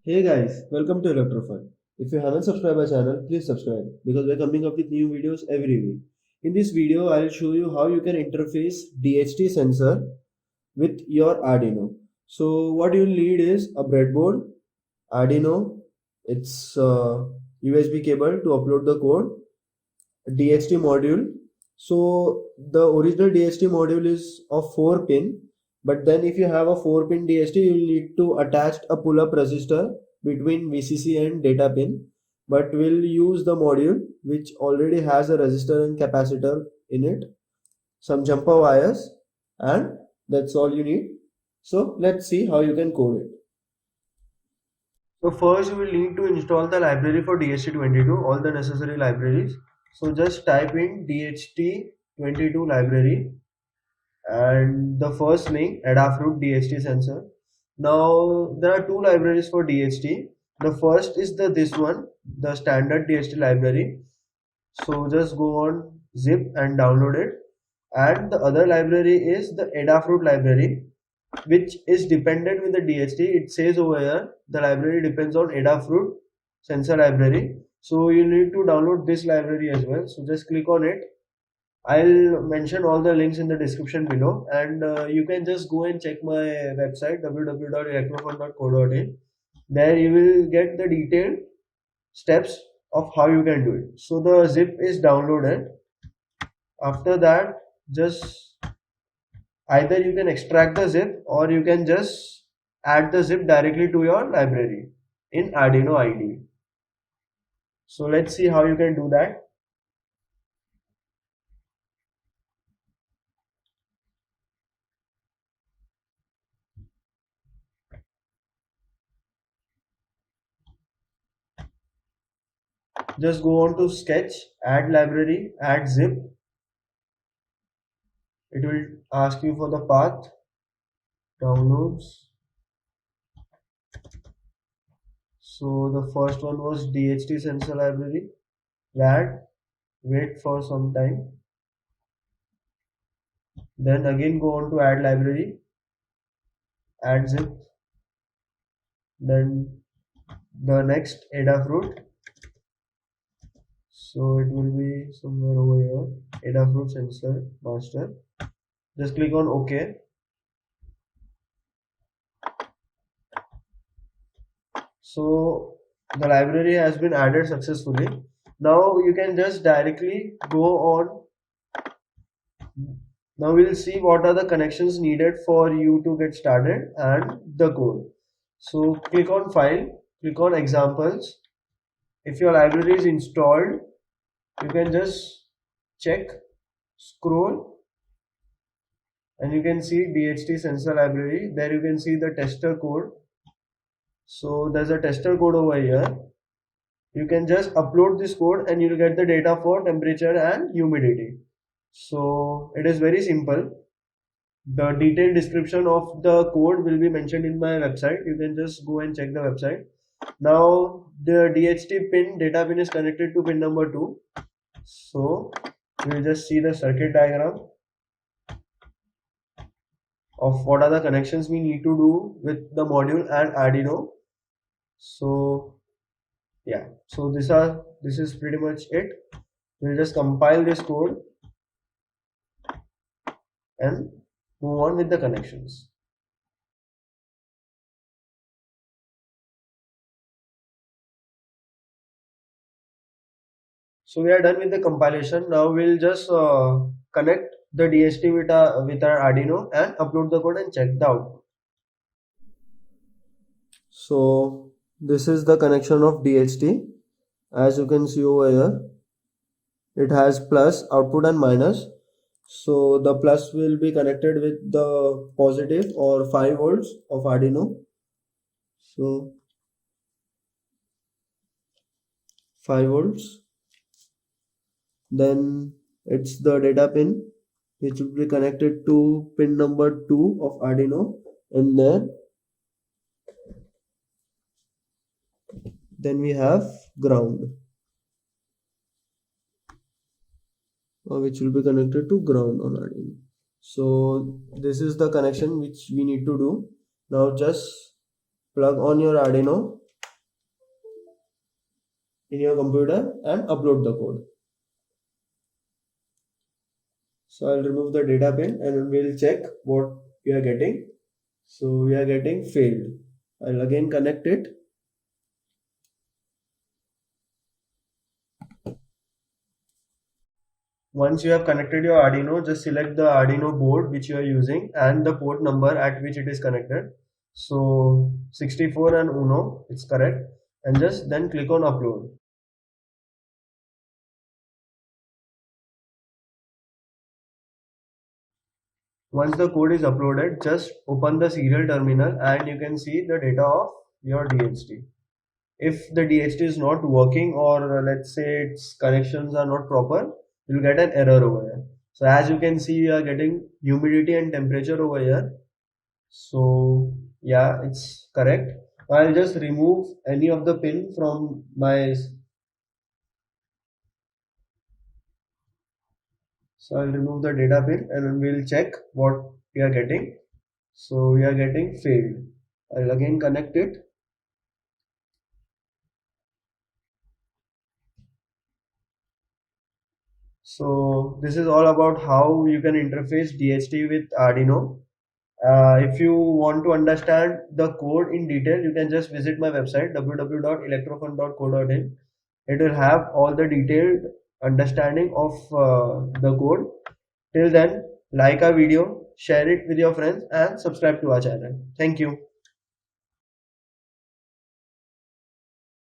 Hey guys, welcome to Electrofun. If you haven't subscribed our channel, please subscribe because we're coming up with new videos every week. In this video, I'll show you how you can interface DHT sensor with your Arduino. So what you'll need is a breadboard, Arduino, its USB cable to upload the code, a DHT module. So the original DHT module is of 4 pin, but then if you have a 4 pin DHT, you will need to attach a pull up resistor between VCC and data pin. But we'll use the module which already has a resistor and capacitor in it, some jumper wires, and that's all you need. So let's see how you can code it. So first you will need to install the library for DHT22, all the necessary libraries. So just type in DHT22 library and the first link Adafruit DHT sensor. Now there are two libraries for DHT. The first is this one, the standard DHT library. So just go on zip and download it. And the other library is the Adafruit library, which is dependent with the DHT. It says over here the library depends on Adafruit sensor library. So you need to download this library as well. So just click on it. I'll mention all the links in the description below, and you can just go and check my website www.electrofun.co.in. There you will get the detailed steps of how you can do it. So the zip is downloaded. After that, just either you can extract the zip or you can just add the zip directly to your library in Arduino IDE. So let's see how you can do that. Just go on to sketch, add library, add zip. It will ask you for the path, downloads. So the first one was DHT sensor library. Add, wait for some time. Then again go on to add library, add zip. Then the next Adafruit. So it will be somewhere over here, Adafruit sensor master. Just click on OK. So the library has been added successfully. Now you can just directly go on. Now we'll see what are the connections needed for you to get started and the code. So click on file, click on examples. If your library is installed, you can just check, scroll, and you can see DHT sensor library. There you can see the tester code. So there's a tester code over here. You can just upload this code and you'll get the data for temperature and humidity. So it is very simple. The detailed description of the code will be mentioned in my website. You can just go and check the website. Now the DHT pin, data pin is connected to pin number 2. So we'll just see the circuit diagram of what are the connections we need to do with the module and Arduino. So yeah, so this is pretty much it. We'll just compile this code and move on with the connections. So we are done with the compilation. Now we'll just connect the DHT with our Arduino and upload the code and check the output. So this is the connection of DHT. As you can see over here, it has plus output and minus. So the plus will be connected with the positive or 5 volts of Arduino. So 5 volts. Then it's the data pin which will be connected to pin number 2 of Arduino, and then we have ground, which will be connected to ground on Arduino. So this is the connection which we need to do. Now just plug on your Arduino in your computer and upload the code. So I'll remove the data pin and we'll check what we are getting. So we are getting failed. I'll again connect it. Once you have connected your Arduino, just select the Arduino board which you are using and the port number at which it is connected. So 64 and Uno, it's correct. And just then click on upload. Once the code is uploaded, just open the serial terminal and you can see the data of your DHT. If the DHT is not working, or let's say its connections are not proper, you'll get an error over here. So as you can see, we are getting humidity and temperature over here. So yeah, it's correct. I'll just remove any of the pin from my. So I'll remove the data pin and we'll check what we are getting. So we are getting failed. I'll again connect it. So this is all about how you can interface DHT with Arduino. If you want to understand the code in detail, you can just visit my website www.electrofun.co.in. It will have all the detailed understanding of the code. Till then, like our video, share it with your friends, and subscribe to our channel. Thank you.